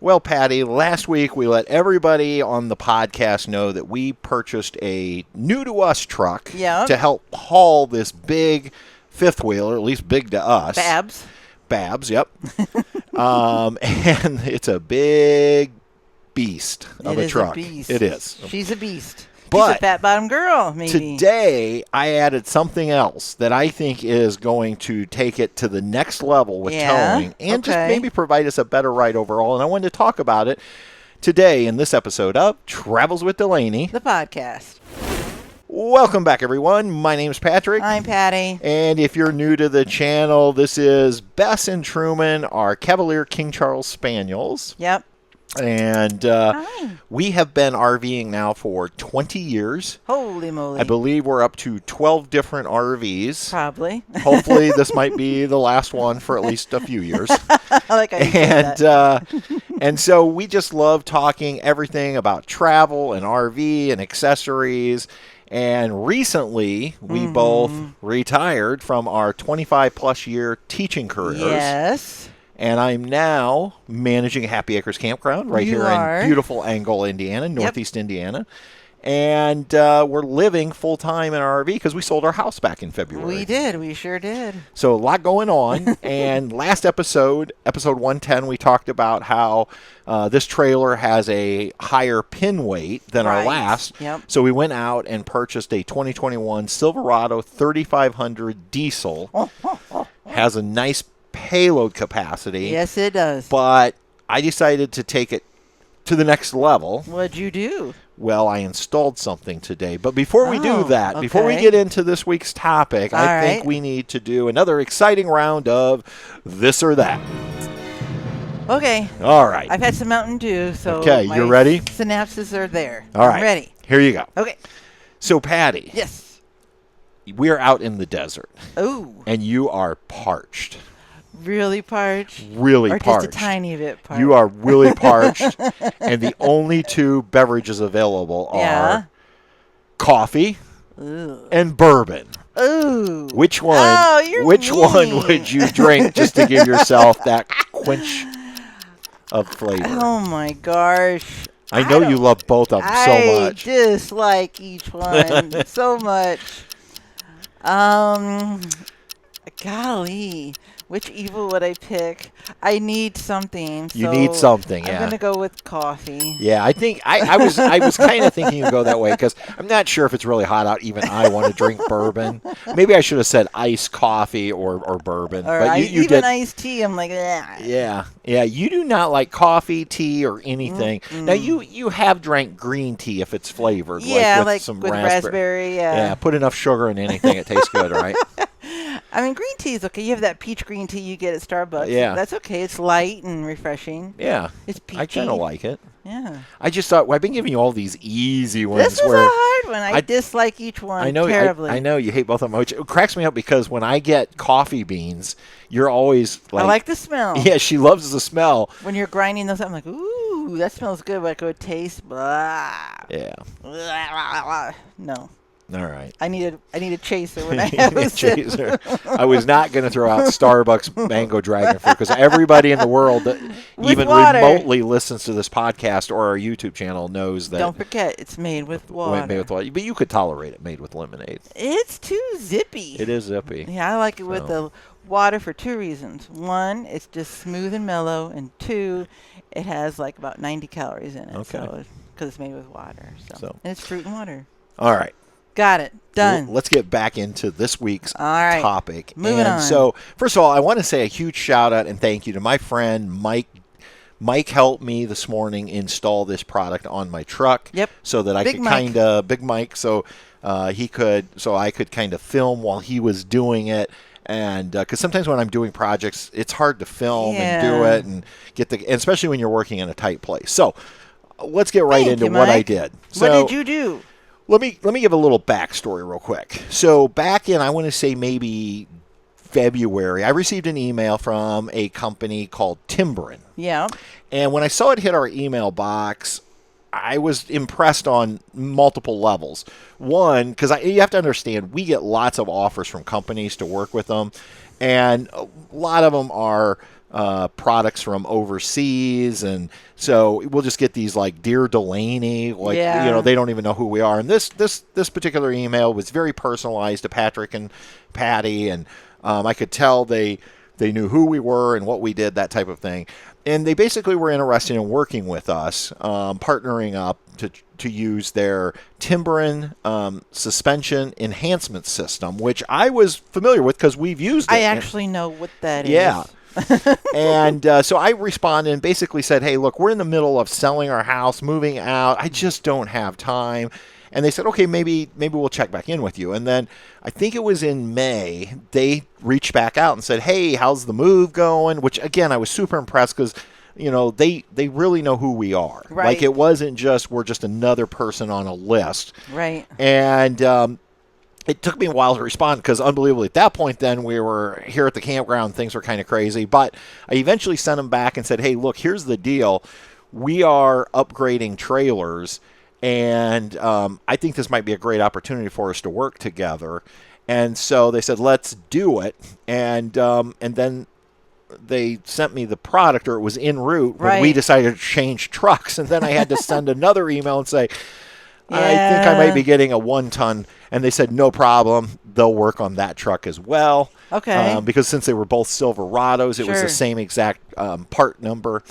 Well, Patty, last week we let everybody on the podcast know that we purchased a new-to-us truck to help haul this big fifth wheeler, at least big to us. Babs, yep. And it's a big beast of a truck. It is. She's a beast. But she's a fat bottom girl, maybe. Today, I added something else that I think is going to take it to the next level with towing and just maybe provide us a better ride overall. And I wanted to talk about it today in this episode of Travels with Delaney, the podcast. Welcome back, everyone. My name's Patrick. I'm Patty. And if you're new to the channel, this is Bess and Truman, our Cavalier King Charles Spaniels. Yep. And we have been RVing now for 20 years. Holy moly. I believe we're up to 12 different RVs. Probably. Hopefully this might be the last one for at least a few years. I like how you say that. And so we just love talking everything about travel and RV and accessories. And recently, we both retired from our 25-plus year teaching careers. Yes. And I'm now managing a Happy Acres campground right here in beautiful Angola, Indiana, northeast Indiana. And we're living full-time in our RV because we sold our house back in February. We did. We sure did. So a lot going on. And last episode 110, we talked about how this trailer has a higher pin weight than our last. Yep. So we went out and purchased a 2021 Silverado 3500 diesel. Has a nice payload capacity. Yes, it does. But I decided to take it to the next level. What'd you do? Well, I installed something today. But before we do that, before we get into this week's topic, I think we need to do another exciting round of This or That. Okay. All right. I've had some Mountain Dew, so okay, my you're ready? Synapses are there. All right. I'm ready. Here you go. Okay. So, Patty. Yes. We are out in the desert. Oh. And you are parched. Really parched? Really or parched. Or just a tiny bit parched? You are really parched. And the only two beverages available are coffee and bourbon. Ooh. Which one? Oh, you're which mean. one would you drink just to give yourself that quench of flavor? Oh, my gosh. I know you love both of them so much. I dislike each one so much. Golly. Which evil would I pick? I need something. You need something, I'm going to go with coffee. Yeah, I think I was kind of thinking you'd go that way because I'm not sure if it's really hot out. Even I want to drink bourbon. Maybe I should have said iced coffee or bourbon. Or but you even did. Iced tea. I'm like, ugh. Yeah. You do not like coffee, tea, or anything. Now you have drank green tea if it's flavored. Yeah, like with some raspberry. Yeah, put enough sugar in anything, it tastes good, right? I mean, green tea is okay. You have that peach green tea you get at Starbucks. Yeah. That's okay. It's light and refreshing. Yeah. It's peachy. I kind of like it. Yeah. I just thought, I've been giving you all these easy ones. This was a hard one. I dislike each one terribly. I know you hate both of them, which cracks me up because when I get coffee beans, you're always like... I like the smell. Yeah, she loves the smell. When you're grinding those up, I'm like, ooh, that smells good, but it would taste... Blah. Yeah. Blah. No. All right. I need a chaser when I have a chaser. I was not going to throw out Starbucks mango dragon fruit because everybody in the world that even remotely listens to this podcast or our YouTube channel knows that. Don't forget, it's made with water. Made with water. But you could tolerate it made with lemonade. It's too zippy. It is zippy. Yeah, I like it with the water for two reasons. One, it's just smooth and mellow, and two, it has like about 90 calories in it. Okay. Because it's made with water. So. And it's fruit and water. All right. Got it. Done. Let's get back into this week's topic. Moving on. So, first of all, I want to say a huge shout out and thank you to my friend Mike. Mike helped me this morning install this product on my truck. Yep. So that I could kind of Big Mike. So I could kind of film while he was doing it. And because sometimes when I'm doing projects, it's hard to film and do it and especially when you're working in a tight place. So let's get right into what I did. So, what did you do? Let me give a little backstory real quick. So back in, I want to say maybe February, I received an email from a company called Timberin. Yeah. And when I saw it hit our email box, I was impressed on multiple levels. One, because you have to understand, we get lots of offers from companies to work with them. And a lot of them are products from overseas, and so we'll just get these like Dear Delaney, like they don't even know who we are. And this particular email was very personalized to Patrick and Patty, and I could tell they knew who we were and what we did, that type of thing. And they basically were interested in working with us, partnering up to use their Timbren suspension enhancement system, which I was familiar with because we've used it. I actually know what that is. Yeah. And so I responded and basically said, hey, look, we're in the middle of selling our house, moving out. I just don't have time. And they said, okay, maybe we'll check back in with you. And then I think it was in May, they reached back out and said, hey, how's the move going? Which, again, I was super impressed because, they really know who we are. Right. Like, it wasn't just we're just another person on a list. Right. And it took me a while to respond because, unbelievably, at that point then we were here at the campground. Things were kind of crazy. But I eventually sent them back and said, hey, look, here's the deal. We are upgrading trailers, and I think this might be a great opportunity for us to work together. And so they said, let's do it. And then they sent me the product, or it was en route when we decided to change trucks. And then I had to send another email and say, I think I might be getting a 1-ton. And they said, no problem. They'll work on that truck as well. Okay. Because since they were both Silverados, it was the same exact part number.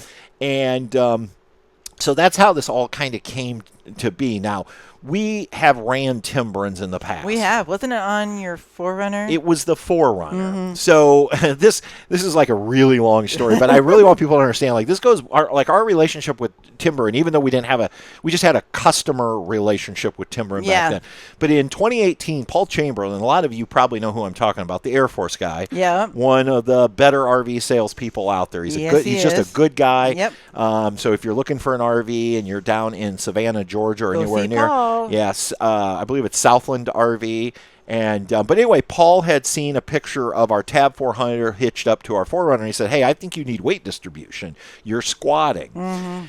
And so that's how this all kind of came to be. Now, we have ran Timbrens in the past. We have. Wasn't it on your 4Runner? It was the 4Runner. Mm-hmm. So this is like a really long story, but I really want people to understand, like, this goes, our relationship with Timbren, even though we just had a customer relationship with Timbren back then. But in 2018, Paul Chamberlain, a lot of you probably know who I'm talking about, the Air Force guy. Yeah. One of the better RV salespeople out there. He's just a good guy. Yep. So if you're looking for an RV and you're down in Savannah, Georgia, or anywhere near, Paul. Yes, I believe it's Southland RV. And but anyway, Paul had seen a picture of our Tab 400 hitched up to our 4Runner, and he said, hey, I think you need weight distribution. You're squatting. Mm-hmm.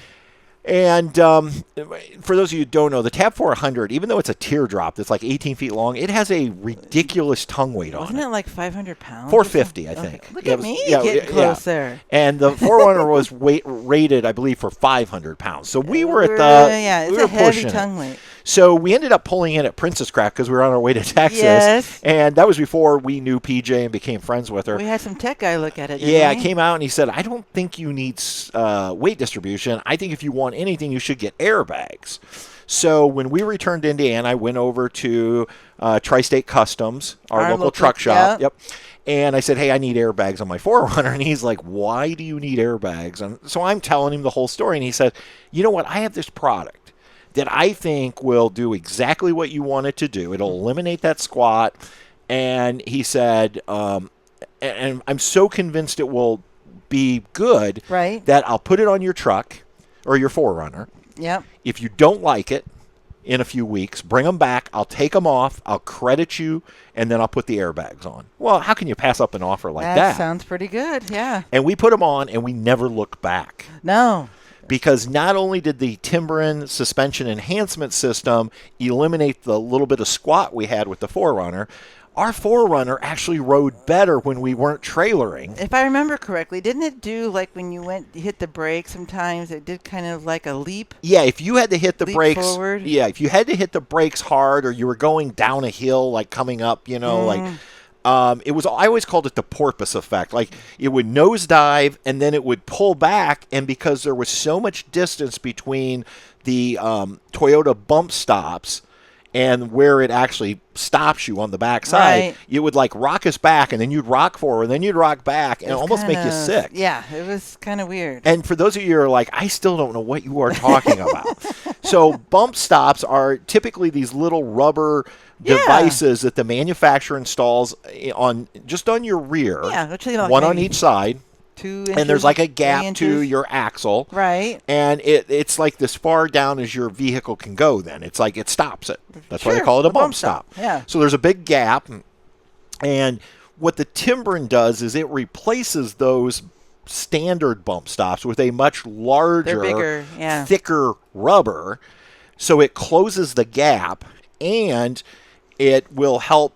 And for those of you who don't know, the Tab 400, even though it's a teardrop that's like 18 feet long, it has a ridiculous tongue weight on it. Wasn't it like 500 pounds? 450, I think. Okay. Look at me getting close there. And the 4Runner was rated, I believe, for 500 pounds. So we were at the it's a heavy tongue weight. So we ended up pulling in at Princess Craft because we were on our way to Texas. Yes. And that was before we knew PJ and became friends with her. We had some tech guy look at it. Yeah, he came out and he said, I don't think you need weight distribution. I think if you want anything, you should get airbags. So when we returned to Indiana, I went over to Tri-State Customs, our local truck shop. Yep. And I said, hey, I need airbags on my 4Runner. And he's like, why do you need airbags? And so I'm telling him the whole story. And he said, you know what? I have this product that I think will do exactly what you want it to do. It'll eliminate that squat. And he said, and I'm so convinced it will be good that I'll put it on your truck or your 4Runner. Yep. If you don't like it in a few weeks, bring them back. I'll take them off. I'll credit you, and then I'll put the airbags on. Well, how can you pass up an offer like that? That sounds pretty good, yeah. And we put them on, and we never looked back. No. Because not only did the Timbren suspension enhancement system eliminate the little bit of squat we had with the 4Runner, our 4Runner actually rode better when we weren't trailering. If I remember correctly, didn't it do like when you hit the brakes sometimes, it did kind of like a leap? Yeah, if you had to hit the brakes forward. Yeah, if you had to hit the brakes hard, or you were going down a hill, like coming up, like it was, I always called it the porpoise effect. Like, it would nosedive and then it would pull back, and because there was so much distance between the Toyota bump stops and where it actually stops you on the backside, it would like rock us back, and then you'd rock forward, and then you'd rock back, and almost make you sick. Yeah, it was kind of weird. And for those of you who are like, I still don't know what you are talking about. So bump stops are typically these little rubber devices that the manufacturer installs on your rear. Yeah, one on each side. 2 inches, and there's like a gap to your axle. Right. And it's like as far down as your vehicle can go then. It's like it stops it. That's why they call it a bump stop. Yeah. So there's a big gap. And what the Timbren does is it replaces those standard bump stops with a much larger, bigger, thicker rubber. So it closes the gap, and it will help,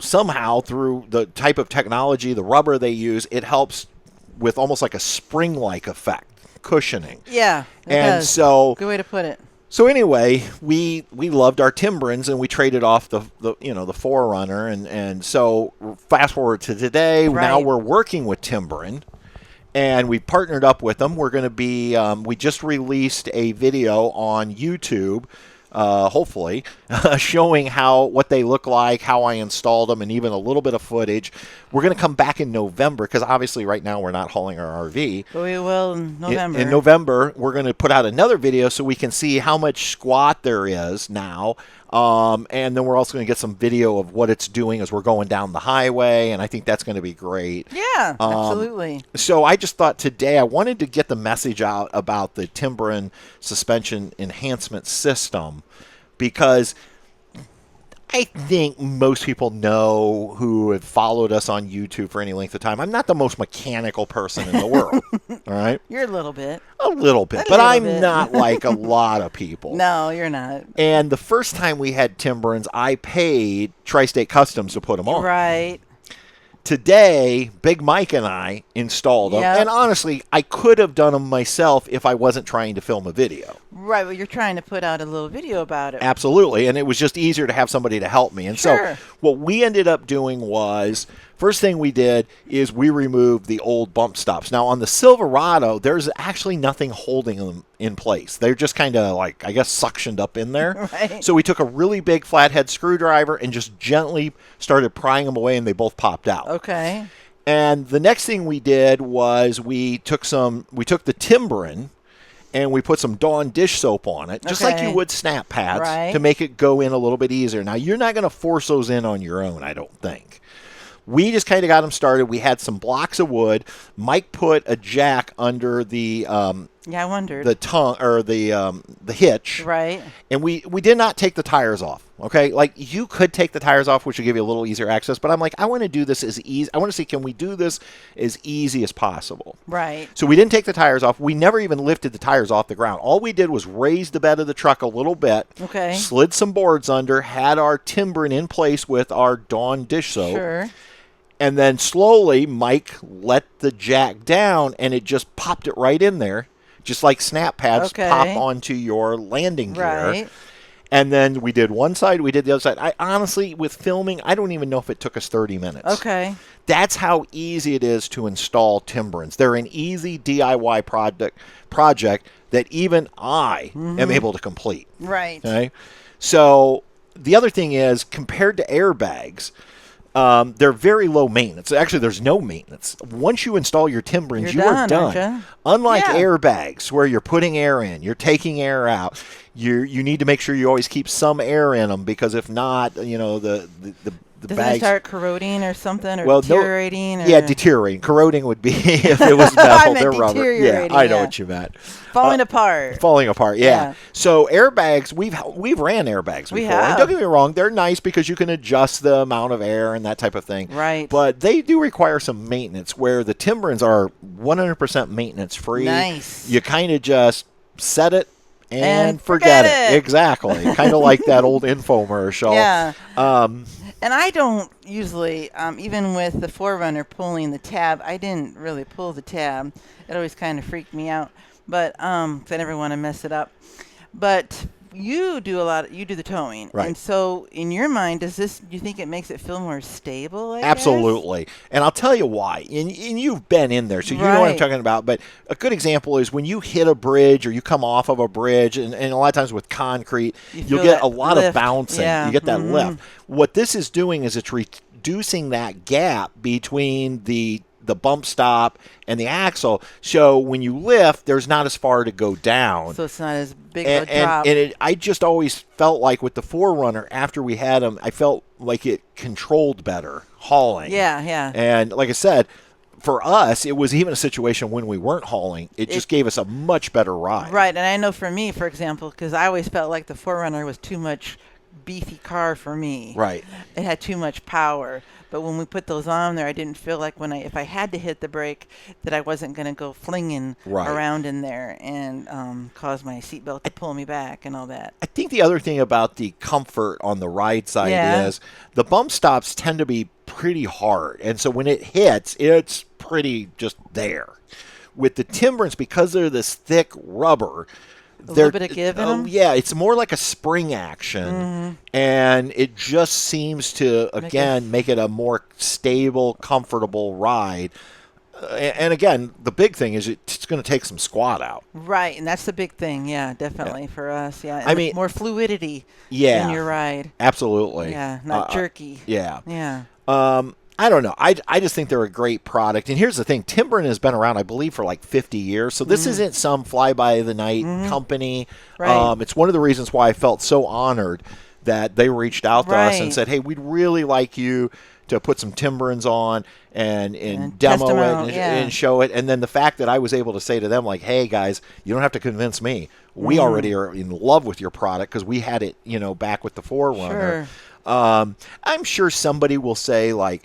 somehow through the type of technology, the rubber they use, it helps with almost like a spring-like effect, cushioning. Yeah, and does. So good way to put it. So anyway, we loved our Timberins, and we traded off the 4Runner, and so fast forward to today. Right. Now we're working with Timberin, and we partnered up with them. We're going to be we just released a video on YouTube, hopefully, showing what they look like, how I installed them, and even a little bit of footage. We're going to come back in November because obviously right now we're not hauling our RV. But we will in November. In November, we're going to put out another video so we can see how much squat there is now. And then we're also going to get some video of what it's doing as we're going down the highway, and I think that's going to be great. Yeah, absolutely. So I just thought today I wanted to get the message out about the Timberin suspension enhancement system, because I think most people know, who have followed us on YouTube for any length of time, I'm not the most mechanical person in the world. All right? You're a little bit. A little bit. But I'm not like a lot of people. No, you're not. And the first time we had Timberins, I paid Tri-State Customs to put them on. Right. Today, Big Mike and I installed them. Yep. And honestly, I could have done them myself if I wasn't trying to film a video. Right, well, you're trying to put out a little video about it. Absolutely, and it was just easier to have somebody to help me. And so what we ended up doing was, first thing we did is we removed the old bump stops. Now, on the Silverado, there's actually nothing holding them in place. They're just kind of like, I guess, suctioned up in there. Right. So we took a really big flathead screwdriver and just gently started prying them away, and they both popped out. Okay. And the next thing we did was we took the Timberin, and we put some Dawn dish soap on it, just like you would snap pads, to make it go in a little bit easier. Now, you're not going to force those in on your own, I don't think. We just kind of got them started. We had some blocks of wood. Mike put a jack under the I wondered. The tongue, or the hitch. Right. And we did not take the tires off. Okay, like you could take the tires off, which would give you a little easier access. But I'm like, I want to do this as easy. I want to see, can we do this as easy as possible? Right. So we didn't take the tires off. We never even lifted the tires off the ground. All we did was raise the bed of the truck a little bit. Okay. Slid some boards under. Had our Timberin in place with our Dawn dish soap. Sure. And then slowly, Mike let the jack down, and it just popped it right in there, just like snap pads pop onto your landing gear. Right. And then we did one side, we did the other side. I honestly, with filming, I don't even know if it took us 30 minutes. Okay. That's how easy it is to install Timberins. They're an easy DIY project that even I am able to complete. Right. Okay. So the other thing is, compared to airbags, they're very low maintenance. Actually, there's no maintenance. Once you install your Timberins, you are done. Unlike airbags, where you're putting air in, you're taking air out. You need to make sure you always keep some air in them, because if not, the Does bags it start corroding or something, or deteriorating? Yeah, deteriorating. Corroding would be if it was metal. They're rubber. Yeah, I know what you meant. Falling apart. Falling apart. Yeah. So airbags, we've ran airbags before. We have. And don't get me wrong, they're nice because you can adjust the amount of air and that type of thing. Right. But they do require some maintenance, where the Timberins are 100% maintenance free. Nice. You kind of just set it and forget it. Exactly. Kind of like that old infomercial. Yeah. And I don't usually, even with the 4Runner pulling the tab, I didn't really pull the tab. It always kind of freaked me out, but 'cause I never want to mess it up. But you do the towing, right? And so, in your mind, do you think it makes it feel more stable? Absolutely, and I'll tell you why. And you've been in there, so you know what I'm talking about. But a good example is when you hit a bridge or you come off of a bridge, and a lot of times with concrete, you'll get a lot of bouncing. Yeah. You get that lift. What this is doing is it's reducing that gap between the bump stop and the axle, so when you lift, there's not as far to go down. So it's not as big of a drop. And I just always felt like with the 4Runner, after we had them, I felt like it controlled better hauling. Yeah. And like I said, for us, it was even a situation when we weren't hauling. It just gave us a much better ride. Right, and I know for me, for example, because I always felt like the 4Runner was too much beefy car for me. Right. It had too much power. But when we put those on there, I didn't feel like if I had to hit the brake, that I wasn't going to go flinging around in there and cause my seatbelt to pull me back and all that. I think the other thing about the comfort on the ride side is the bump stops tend to be pretty hard. And so when it hits, it's pretty just there. With the Timberens, because they're this thick rubber, a little bit of give in them? Yeah, it's more like a spring action, and it just seems to, again, make it a more stable, comfortable ride. And again, the big thing is it's going to take some squat out. Right, and that's the big thing, definitely for us, And I mean, more fluidity in your ride. Absolutely. Yeah, not jerky. Yeah. I don't know. I just think they're a great product. And here's the thing. Timbren has been around, I believe, for like 50 years. So this isn't some fly-by-the-night company. Right. It's one of the reasons why I felt so honored that they reached out to us and said, hey, we'd really like you to put some Timberens on and demo it and show it. And then the fact that I was able to say to them, like, hey, guys, you don't have to convince me. We already are in love with your product because we had it, back with the 4Runner. Sure. I'm sure somebody will say, like,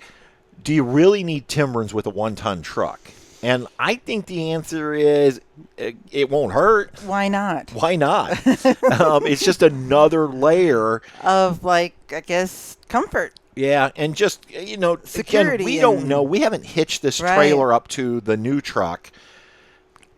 do you really need Timberens with a 1-ton truck? And I think the answer is it won't hurt. Why not? Why not? It's just another layer of, like, I guess, comfort. Yeah, and just, security. Again, we don't know. We haven't hitched this trailer up to the new truck.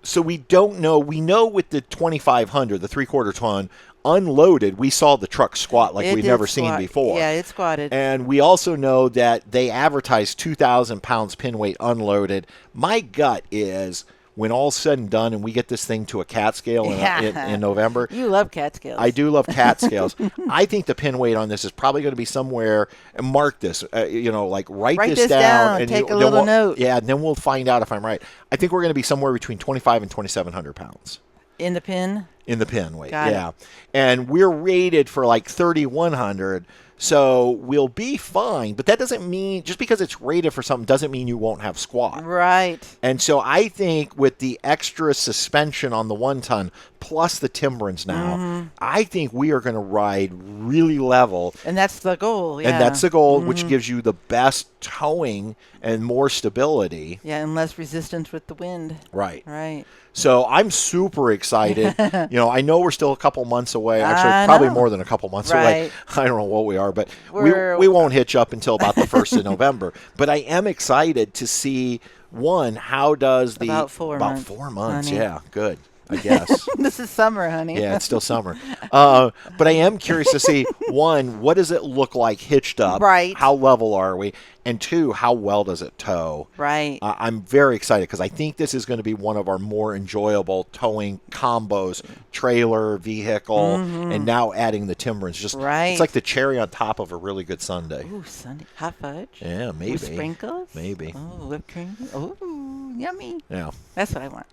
So we don't know. We know with the 2500, the 3/4 ton, unloaded, we saw the truck squat like we've never seen before. Yeah, it squatted. And we also know that they advertised 2,000 pounds pin weight unloaded. My gut is, when all's said and done and we get this thing to a cat scale in November. You love cat scales. I do love cat scales. I think the pin weight on this is probably going to be somewhere, and mark this, like write this down. And take a little note. Yeah, and then we'll find out if I'm right. I think we're going to be somewhere between 2,500 and 2,700 pounds. In the pin? In the pin weight, Got it. And we're rated for like 3,100, so we'll be fine. But that doesn't mean, just because it's rated for something doesn't mean you won't have squat. Right. And so I think with the extra suspension on the 1-ton plus the Timberens now, I think we are going to ride really level. And that's the goal, And that's the goal, which gives you the best towing and more stability. Yeah, and less resistance with the wind. Right. Right. So I'm super excited. I know we're still a couple months away. Actually, probably more than a couple months away. I don't know what we are, but we won't hitch up until about the 1st of November. But I am excited to see, how does the... About 4 months. About 4 months, honey. yeah. Good. I guess. This is summer, honey. Yeah, it's still summer. But I am curious to see, 1, what does it look like hitched up? Right. How level are we? And 2, how well does it tow? Right. I'm very excited because I think this is going to be one of our more enjoyable towing combos, trailer, vehicle, and now adding the Timberens. Just It's like the cherry on top of a really good sundae. Ooh, sundae. Hot fudge? Yeah, maybe. With sprinkles? Maybe. Oh, whipped cream? Ooh, yummy. Yeah. That's what I want.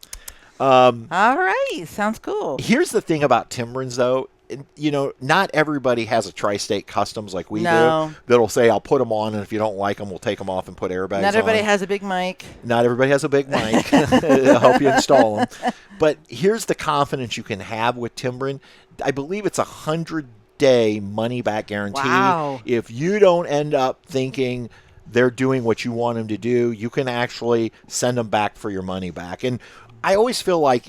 All right. Sounds cool. Here's the thing about Timberens, though. Not everybody has a Tri-State Customs like we do that'll say, I'll put them on, and if you don't like them, we'll take them off and put airbags on. Not everybody has a big mic. Not everybody has a big mic. I'll help you install them. But here's the confidence you can have with Timbren. I believe it's 100-day money-back guarantee. Wow. If you don't end up thinking they're doing what you want them to do, you can actually send them back for your money back. And I always feel like,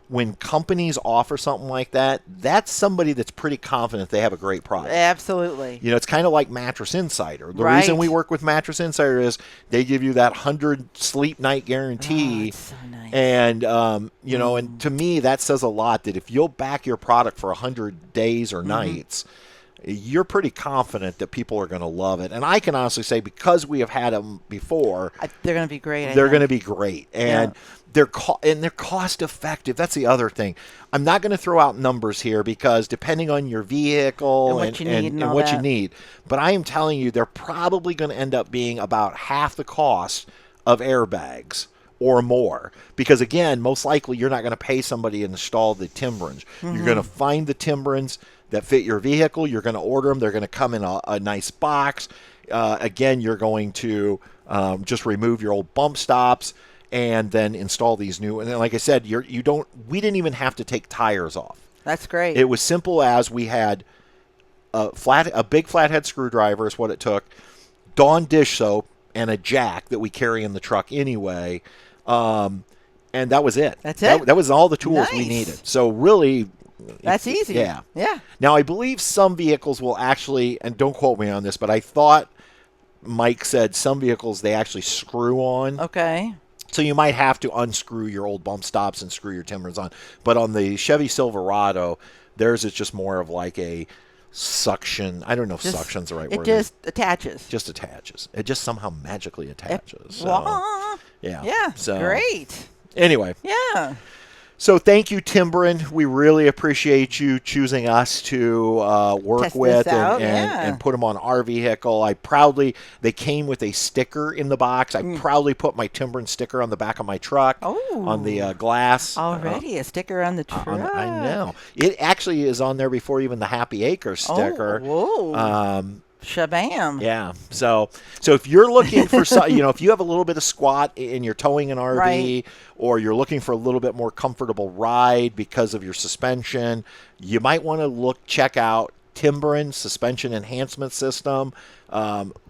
when companies offer something like that, that's somebody that's pretty confident they have a great product. Absolutely. It's kind of like Mattress Insider. The reason we work with Mattress Insider is they give you that 100 sleep night guarantee. Oh, it's so nice. And, and to me, that says a lot that if you'll back your product for 100 days or nights, you're pretty confident that people are going to love it. And I can honestly say, because we have had them before, they're going to be great. They're going to be great. And they're cost effective. That's the other thing. I'm not going to throw out numbers here because depending on your vehicle and what you need. But I am telling you, they're probably going to end up being about half the cost of airbags or more. Because, again, most likely you're not going to pay somebody to install the Timberens. You're going to find the Timberens that fit your vehicle. You're going to order them. They're going to come in a nice box. Again, you're going to just remove your old bump stops and then install these new. And then, like I said, we didn't even have to take tires off. That's great. It was simple as we had a big flathead screwdriver is what it took. Dawn dish soap, and a jack that we carry in the truck anyway. And that was it. That's it? That was all the tools we needed. So really... That's easy. Yeah. Yeah. Now, I believe some vehicles will actually, and don't quote me on this, but I thought Mike said some vehicles they actually screw on. Okay. So you might have to unscrew your old bump stops and screw your timbers on. But on the Chevy Silverado, theirs is just more of like a suction. I don't know if suction's the right word. It just attaches. Just attaches. It just somehow magically attaches. Yeah. So, great. Anyway. Yeah. So thank you, Timberin. We really appreciate you choosing us to work Test with this out, and put them on our vehicle. They came with a sticker in the box. I proudly put my Timberin sticker on the back of my truck on the glass. Already a sticker on the truck. I know. It actually is on there before even the Happy Acres sticker. Oh, whoa. Shabam. Yeah. So if you're looking for if you have a little bit of squat and you're towing an RV, or you're looking for a little bit more comfortable ride because of your suspension, you might want to check out Timberin Suspension Enhancement System.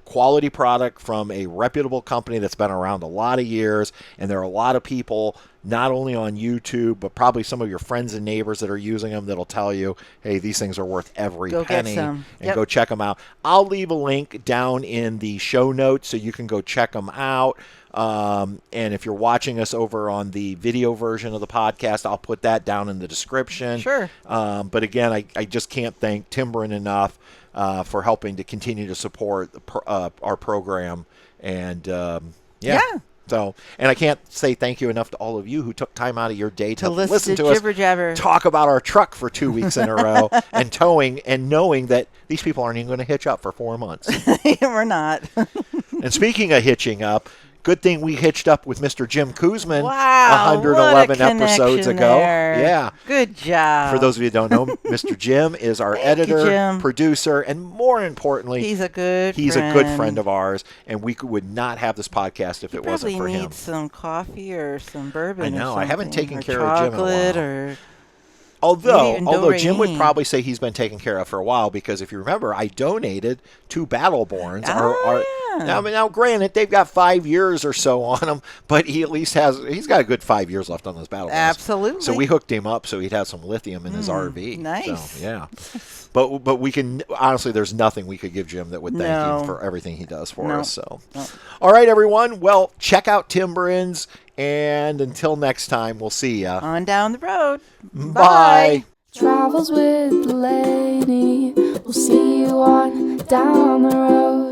Quality product from a reputable company that's been around a lot of years, and there are a lot of people not only on YouTube but probably some of your friends and neighbors that are using them that'll tell you, hey, these things are worth every penny, and go check them out. I'll leave a link down in the show notes so you can go check them out. And if you're watching us over on the video version of the podcast, I'll put that down in the description. Sure. But again, I just can't thank Timberin enough for helping to continue to support our program. And So, and I can't say thank you enough to all of you who took time out of your day to listen to us talk about our truck for 2 weeks in a row and towing, and knowing that these people aren't even going to hitch up for 4 months. We're not. And speaking of hitching up, good thing we hitched up with Mr. Jim Kuzman 111 episodes ago. There. Yeah. Good job. For those of you who don't know, Mr. Jim is our editor, producer, and more importantly, he's a good friend of ours, and we would not have this podcast if it wasn't for him. Probably needs some coffee or some bourbon. I know. I haven't taken care of Jim in a while. Or Although Jim would probably say he's been taken care of for a while, because if you remember, I donated 2 Battleborns. Now, granted, they've got 5 years or so on them, but he at least he's got a good 5 years left on those Battleborns. Absolutely. So we hooked him up so he'd have some lithium in his RV. Nice. So, yeah. But we can, honestly, there's nothing we could give Jim that would thank him for everything he does for us. So, all right, everyone. Well, check out Timberin's. And until next time, we'll see ya. On down the road. Bye. Travels with Delaney. We'll see you on down the road.